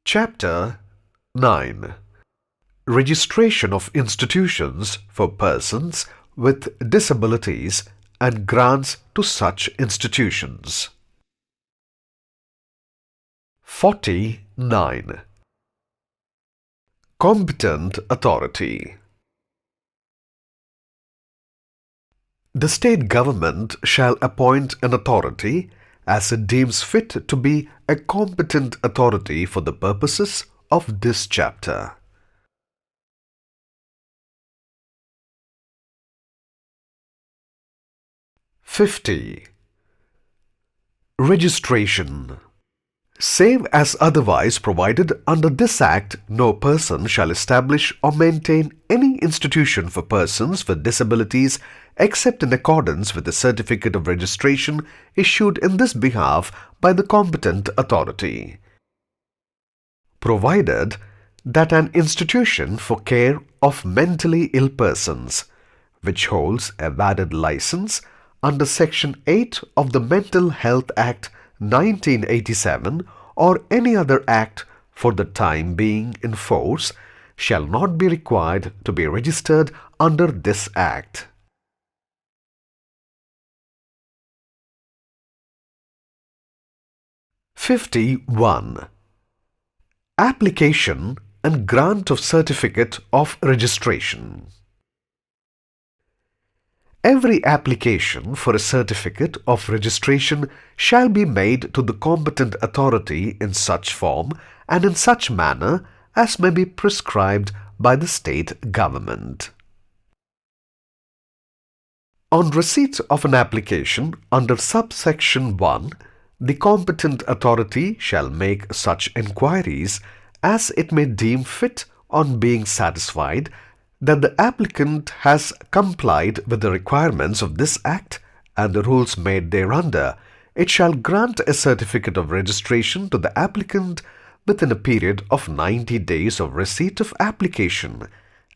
Chapter 9. Registration of institutions for persons with disabilities and grants to such institutions. 49. Competent authority. The state government shall appoint an authority as it deems fit to be a competent authority for the purposes of this chapter. Registration. Save as otherwise provided under this Act, no person shall establish or maintain any institution for persons with disabilities except in accordance with the certificate of registration issued in this behalf by the competent authority. Provided that an institution for care of mentally ill persons, which holds a valid license under Section 8 of the Mental Health Act 1987 or any other act for the time being in force, shall not be required to be registered under this Act. Application and grant of certificate of registration. Every application for a certificate of registration shall be made to the competent authority in such form and in such manner as may be prescribed by the state government. On receipt of an application under subsection 1, the competent authority shall make such enquiries as it may deem fit. On being satisfied that the applicant has complied with the requirements of this Act and the rules made thereunder, it shall grant a certificate of registration to the applicant within a period of 90 days of receipt of application,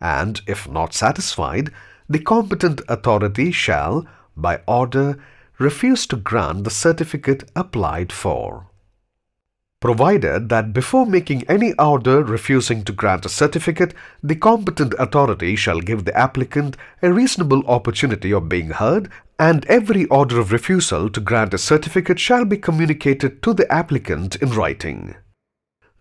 and if not satisfied, the competent authority shall, by order, refuse to grant the certificate applied for. Provided that before making any order refusing to grant a certificate, the competent authority shall give the applicant a reasonable opportunity of being heard, and every order of refusal to grant a certificate shall be communicated to the applicant in writing.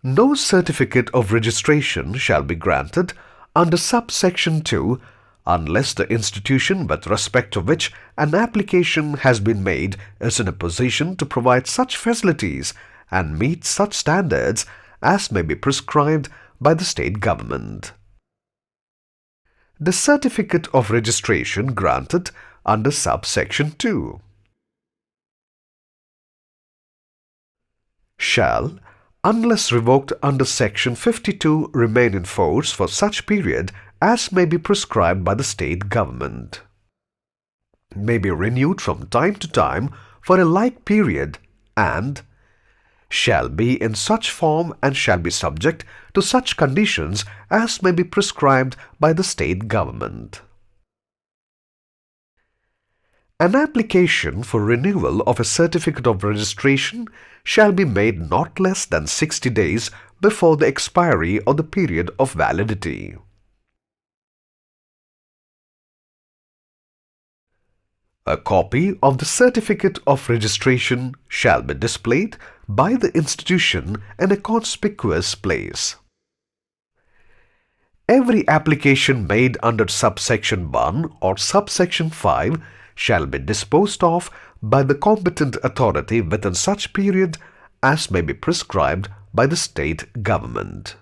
No certificate of registration shall be granted under subsection 2 unless the institution with respect to which an application has been made is in a position to provide such facilities and meet such standards as may be prescribed by the state government. The certificate of registration granted under subsection 2 shall, unless revoked under Section 52, remain in force for such period as may be prescribed by the state government, may be renewed from time to time for a like period, and shall be in such form and shall be subject to such conditions as may be prescribed by the state government. An application for renewal of a certificate of registration shall be made not less than 60 days before the expiry of the period of validity. A copy of the certificate of registration shall be displayed by the institution in a conspicuous place. Every application made under subsection 1 or subsection 5 shall be disposed of by the competent authority within such period as may be prescribed by the state government.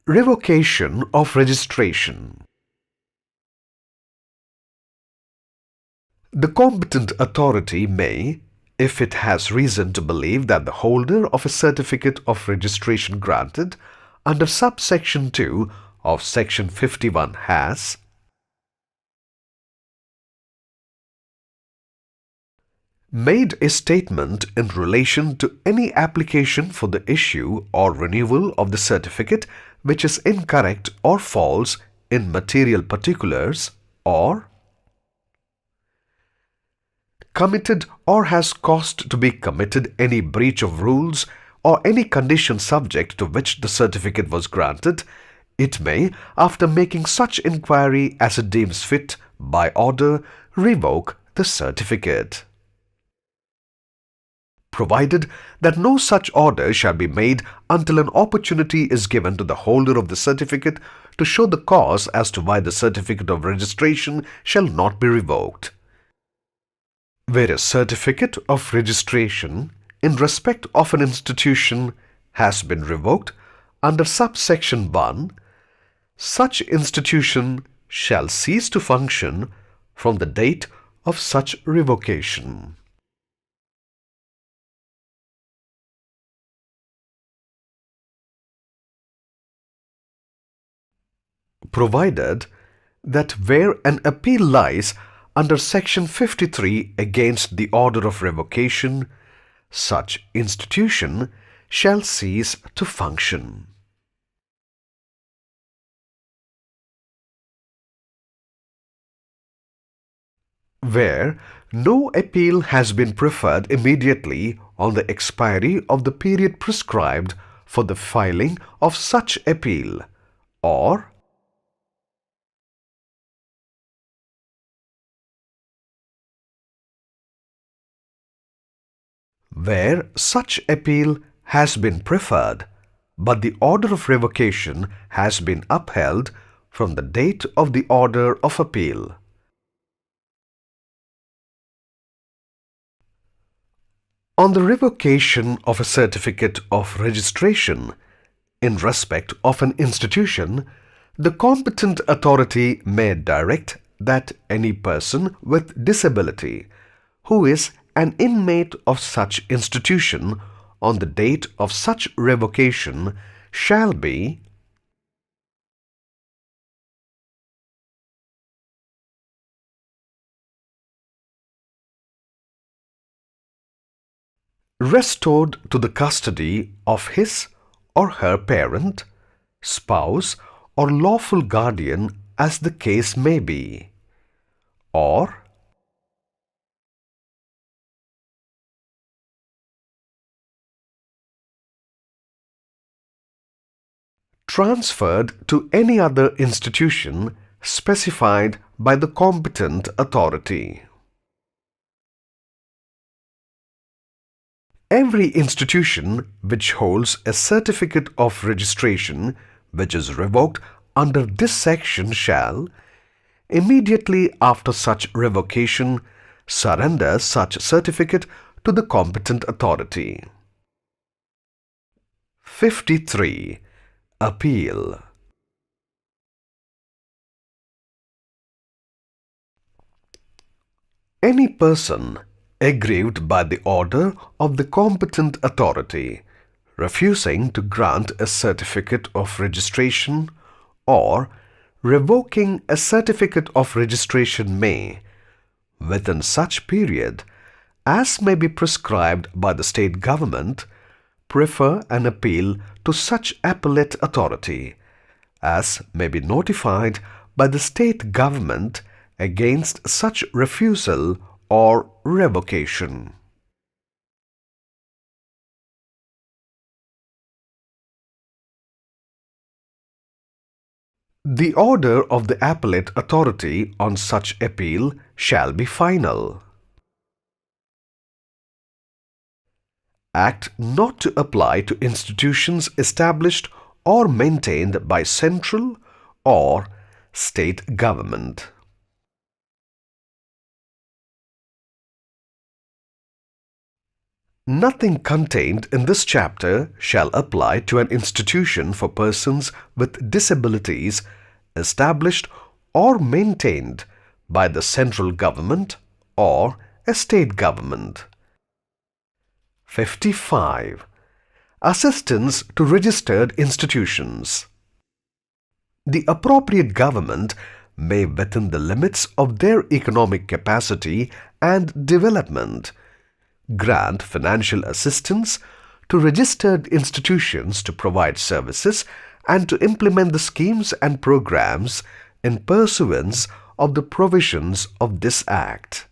Revocation of registration. The competent authority may, if it has reason to believe that the holder of a certificate of registration granted under subsection 2 of Section 51 has made a statement in relation to any application for the issue or renewal of the certificate which is incorrect or false in material particulars, or committed or has caused to be committed any breach of rules or any condition subject to which the certificate was granted, it may, after making such inquiry as it deems fit by order, revoke the certificate, provided that no such order shall be made until an opportunity is given to the holder of the certificate to show the cause as to why the certificate of registration shall not be revoked. Where a certificate of registration in respect of an institution has been revoked under subsection 1, such institution shall cease to function from the date of such revocation. Provided that where an appeal lies under section 53 against the order of revocation, such institution shall cease to function. Where no appeal has been preferred immediately on the expiry of the period prescribed for the filing of such appeal, or where such appeal has been preferred, but the order of revocation has been upheld from the date of the order of appeal. On the revocation of a certificate of registration in respect of an institution, the competent authority may direct that any person with disability who is an inmate of such institution on the date of such revocation shall be restored to the custody of his or her parent, spouse, or lawful guardian as the case may be, or transferred to any other institution specified by the competent authority. Every institution which holds a certificate of registration which is revoked under this section shall, immediately after such revocation, surrender such certificate to the competent authority. 53. Appeal. Any person aggrieved by the order of the competent authority refusing to grant a certificate of registration or revoking a certificate of registration may, within such period as may be prescribed by the state government, prefer an appeal to such appellate authority as may be notified by the state government against such refusal or revocation. The order of the appellate authority on such appeal shall be final. Act not to apply to institutions established or maintained by central or state government. Nothing contained in this chapter shall apply to an institution for persons with disabilities established or maintained by the central government or a state government. 55. Assistance to registered institutions. The appropriate government may, within the limits of their economic capacity and development, grant financial assistance to registered institutions to provide services and to implement the schemes and programs in pursuance of the provisions of this Act.